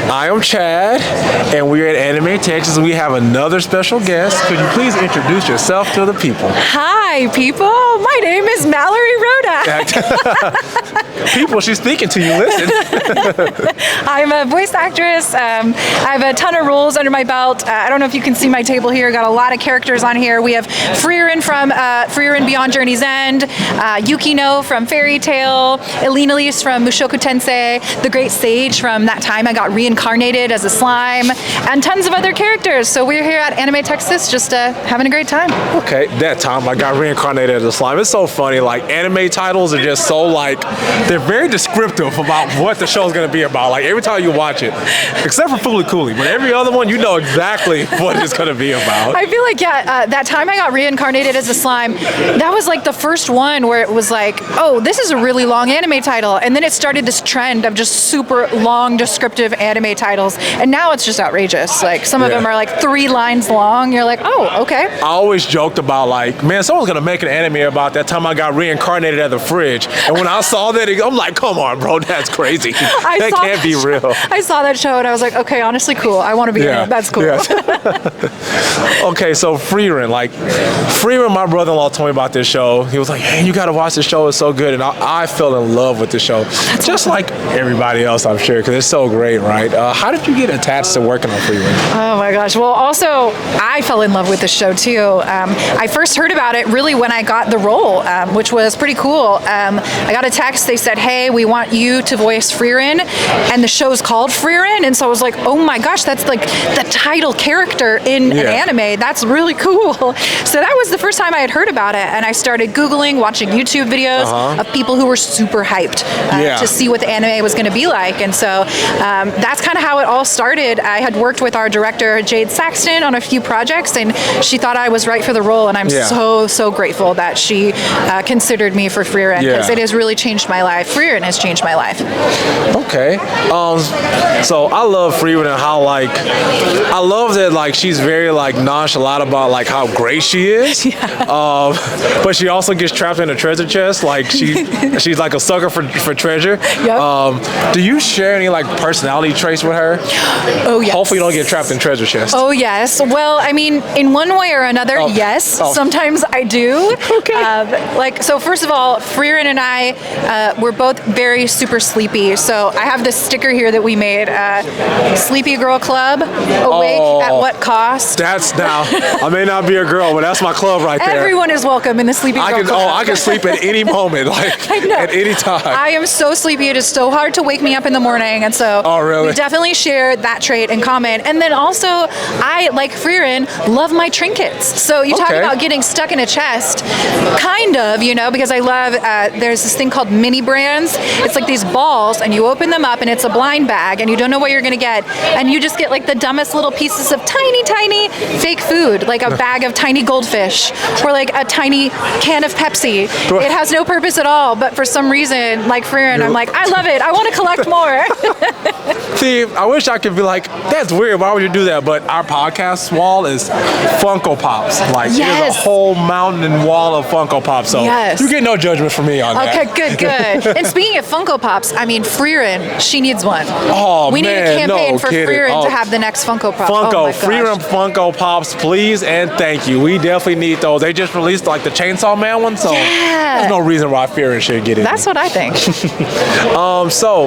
I am Chad, and we're at Anime Texas, and we have another special guest. Could you please introduce yourself to the people? Hi, people. My name is Mallorie Rodak. People, she's speaking to you. Listen. I'm a voice actress. I have a ton of roles under my belt. I don't know if you can see my table here. Got a lot of characters on here. We have Frieren from Frieren Beyond Journey's End, Yukino from Fairy Tail, Elise from Mushoku Tensei, the Great Sage from That Time I Got Reincarnated as a Slime, and tons of other characters. So we're here at Anime Texas just having a great time. Okay, That Time I Got Reincarnated as a Slime. It's so funny. Like, anime titles are just so, like, they're very descriptive about what the show's going to be about. Like, every time you watch it, except for Fooly Cooly, but every other one, you know exactly what it's going to be about. I feel like, That Time I Got Reincarnated as a Slime, that was like the first one where it was like, oh, this is a really long anime title. And then it started this trend of just super long, descriptive anime titles. And now it's just outrageous. Like, some of them are like 3 lines long. You're like, oh, okay. I always joked about, like, man, someone's going to make an anime about that time I got reincarnated at the fridge. And when I saw that, I'm like, come on, bro, that's crazy. That can't be real. I saw that show and I was like, okay, honestly, cool. I want to be in it. That's cool. Yeah. Okay, so Frieren, my brother-in-law told me about this show. He was like, hey, you got to watch this show. It's so good. And I fell in love with the show. Just like everybody else, I'm sure, because it's so great, right? How did you get attached to working on Frieren? Oh my gosh. Well, also, I fell in love with the show too. I first heard about it really when I got the role, which was pretty cool. I got a text. They said, hey, we want you to voice Frieren, and the show's called Frieren. And so I was like, oh my gosh, that's like the title character in an anime. That's really cool. So that was the first time I had heard about it, and I started Googling, watching YouTube videos of people who were super hyped to see what the anime was going to be like. And so that's kind of how it all started. I had worked with our director, Jade Saxton, on a few projects, and she thought I was right for the role, and I'm so grateful that she considered me for Frieren, because it has really changed my life. Frieren has changed my life. Okay. So I love Frieren and how, like, I love that, like, she's very, like, nonchalant about, like, how great she is. But she also gets trapped in a treasure chest. Like, she's like a sucker for treasure. Do you share any, like, personality traits with her? Oh, yes. Hopefully you don't get trapped in treasure chests. Oh, yes. Well, I mean, in one way or another, yes. Sometimes I do. Okay. So first of all, Frieren and I, we're both very super sleepy. So I have this sticker here that we made, Sleepy Girl Club, awake at what cost? That's now, I may not be a girl, but that's my club right there. Everyone is welcome in the Sleepy Girl Club. I can sleep at any moment, like, at any time. I am so sleepy. It is so hard to wake me up in the morning. And so we definitely share that trait in common. And then also, I, like Frieren, love my trinkets. So you talk about getting stuck in a chest, kind of, because I love, there's this thing called mini brands. It's like these balls, and you open them up, and it's a blind bag, and you don't know what you're going to get. And you just get, like, the dumbest little pieces of tiny fake food, like a bag of tiny goldfish, or like a tiny can of Pepsi. It has no purpose at all, but for some reason, like Frieren, I'm like, I love it. I want to collect more. See, I wish I could be like, that's weird. Why would you do that? But our podcast wall is Funko Pops. Like, there's a whole mountain and wall of Funko Pops. So you get no judgment from me on that. Okay, good. And speaking of Funko Pops, I mean, Frieren, she needs one. Oh, we need a campaign for Frieren to have the next Funko Pop. Frieren Funko Pops, please and thank you. We definitely need those. They just released, like, the Chainsaw Man one, so there's no reason why Frieren should get it. That's what I think. So,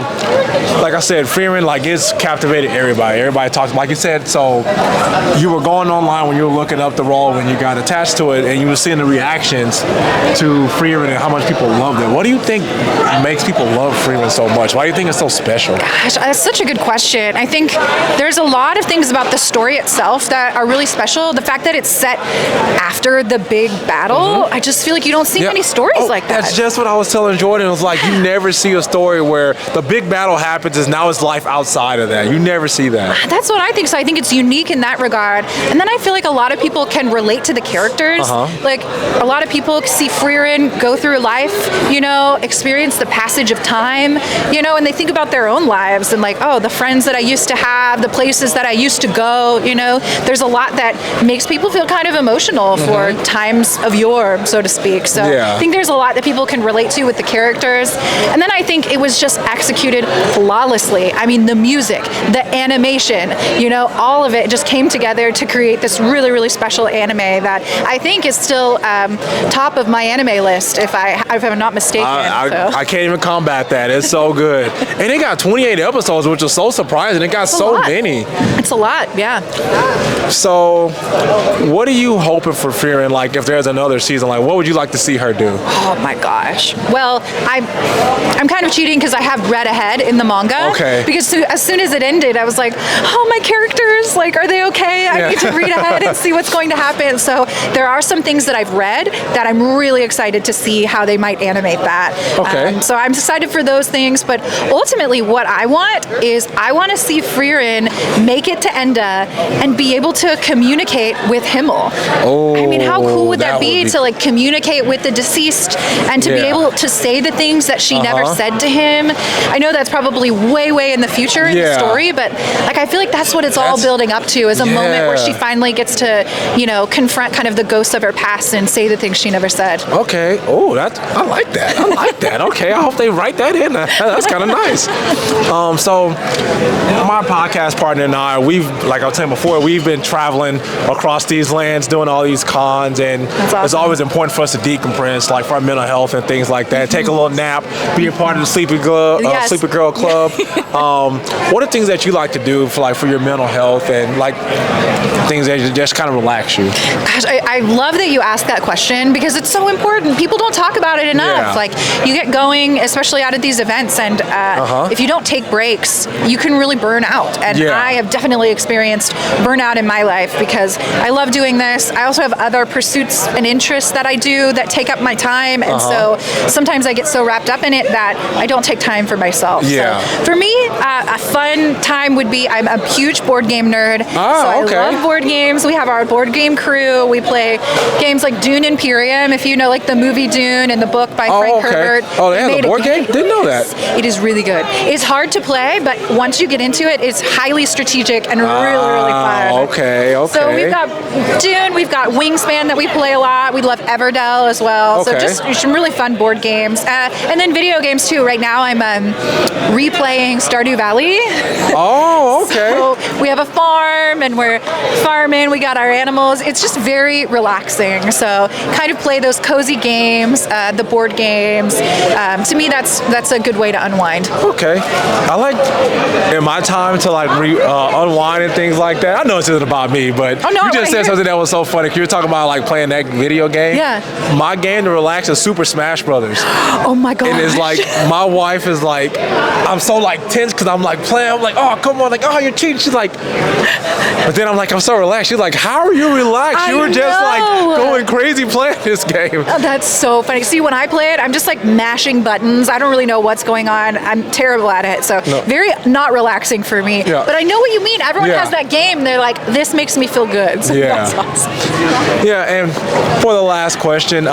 like I said, Frieren, like, it's captivated everybody. Everybody talks, like you said, so you were going online when you were looking up the role, when you got attached to it, and you were seeing the reactions to Frieren and how much people loved it. What do you think makes people love Frieren so much? Why do you think it's so special? Gosh, that's such a good question. I think there's a lot of things about the story itself that are really special. The fact that it's set after the big battle, I just feel like you don't see many stories like that. That's just what I was telling Jordan. It was like, you never see a story where the big battle happens and now it's life outside of that. You never see that. That's what I think. So I think it's unique in that regard. And then I feel like a lot of people can relate to the characters. Like, a lot of people see Frieren go through life life, experience the passage of time, and they think about their own lives and like, oh, the friends that I used to have, the places that I used to go, there's a lot that makes people feel kind of emotional for times of yore, so to speak. So I think there's a lot that people can relate to with the characters. And then I think it was just executed flawlessly. I mean, the music, the animation, all of it just came together to create this really, really special anime that I think is still top of my anime list, if I'm not mistaken. I can't even combat that. It's so good. And it got 28 episodes, which is so surprising. It got so many. It's a lot, yeah. So, what are you hoping for Frieren? Like, if there's another season, like, what would you like to see her do? Oh my gosh. Well, I'm kind of cheating because I have read ahead in the manga. Okay. Because as soon as it ended, I was like, oh, my characters, like, are they okay? I need to read ahead and see what's going to happen. So there are some things that I've read that I'm really excited to see how they might animate that. Okay. So I'm excited for those things. But ultimately, what I want is I want to see Frieren make it to Enda and be able to communicate with Himmel. Oh, I mean, how cool would that be to like communicate with the deceased and to be able to say the things that she never said to him? I know that's probably way, way in the future in the story, but like I feel like that's what it's all building up to, is a moment where she finally gets to, confront kind of the ghosts of her past and say the things she never said. Okay. Oh, I like that. I like that. Okay. I hope they write that in. That's kind of nice. So my podcast partner and I, like I was saying before, we've been traveling across these lands, doing all these cons, and it's always important for us to decompress, like for our mental health and things like that. Take a little nap, be a part of the Sleepy Girl Club. What are things that you like to do for your mental health and like things that just kind of relax you? Gosh, I love that you asked that question because it's so important. People don't talk about it enough. Yeah. Like you get going, especially out at these events, and if you don't take breaks, you can really burn out. And I have definitely experienced burnout in my life because I love doing this. I also have other pursuits and interests that I do that take up my time, and so sometimes I get so wrapped up in it that I don't take time for myself. Yeah. So for me, a fun time would be, I'm a huge board game nerd. So I love board games. We have our board game crew. We play games like Dune Imperium, if you know like the movie Dune and the book by Frank Herbert. Oh, they have a board game? Didn't know that. It is really good. It's hard to play, but once you get into it, it's highly strategic and really, really fun. Okay. So we've got Dune, we've got Wingspan that we play a lot. We love Everdell as well. So just some really fun board games. And then video games too. Right now I'm replaying Stardew Valley. Oh, okay. So we have a farm and we're farming. We got our animals. It's just very relaxing. So kind of play those cozy games, the board games. To me, that's a good way to unwind. Okay. I like in my time to like unwind and things like that. I know this isn't about me, but you just said something that was so funny. You were talking about like playing that video game. Yeah. My game to relax is Super Smash Brothers. Oh my god. And it's like my wife is like, I'm so like tense because I'm like playing. I'm like, oh come on, like oh you're cheating. She's like, but then I'm like I'm so relaxed. She's like, how are you relaxed? You were just like going crazy playing this game. Oh, that's so funny. See, when I play it, I'm just like mashing buttons. I don't really know what's going on. I'm terrible at it. So very not relaxing for me. Yeah. But I know what you mean. Everyone has that game. They're like, this makes me feel good. So that's awesome. Yeah, and for the last question,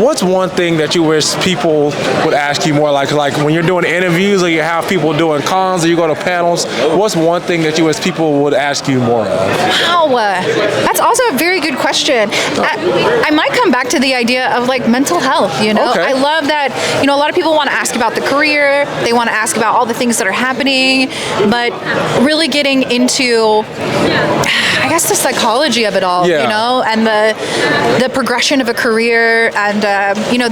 what's one thing that you wish people would ask you more? Like when you're doing interviews or you have people doing cons or you go to panels, what's one thing that you wish people would ask you more of? Wow, that's also a very good question. I might come back to the idea of like mental health, I love that, a lot of people want to ask about the career, they want to ask about all the things that are happening, but really getting into, I guess, the psychology of it all, and the progression of a career and,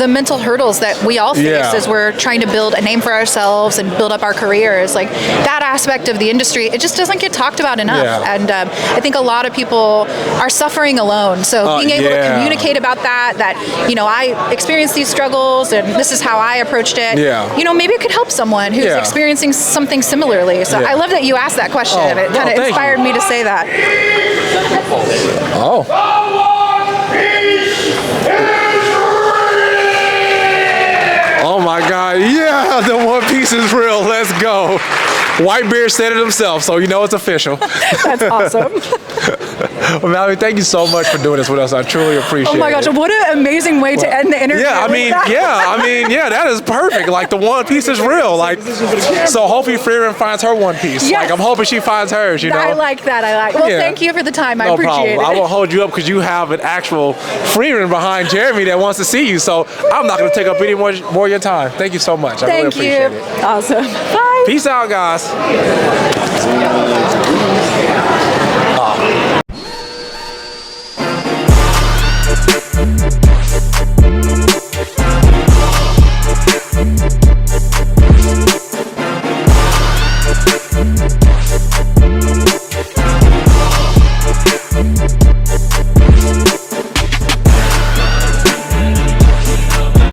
the mental hurdles that we all face as we're trying to build a name for ourselves and build up our careers. Like that aspect of the industry, it just doesn't get talked about enough. Yeah. And I think a lot of people are suffering alone. So being able to communicate about that, I experienced these struggles and this is how I approached it. Yeah. Maybe it could help someone who's experiencing something similarly. So I love that you asked that question. It kind of inspired me to say that. Oh. Oh my God, yeah, the One Piece is real, let's go. Whitebeard said it himself, so it's official. That's awesome. Well, Mallorie, thank you so much for doing this with us. I truly appreciate it. Oh my gosh, what an amazing way to end the interview. Yeah, that is perfect. Like the One Piece is real. Like, so hopefully Frieren finds her One Piece. Yes. Like I'm hoping she finds hers. You know. I like that. Well, Yeah. thank you for the time. I No appreciate problem. it. I won't hold you up because you have an actual Frieren behind Jeremy that wants to see you. So I'm not going to take up any more of your time. Thank you so much. I really Thank appreciate you. it. Awesome. Bye. Peace out, guys.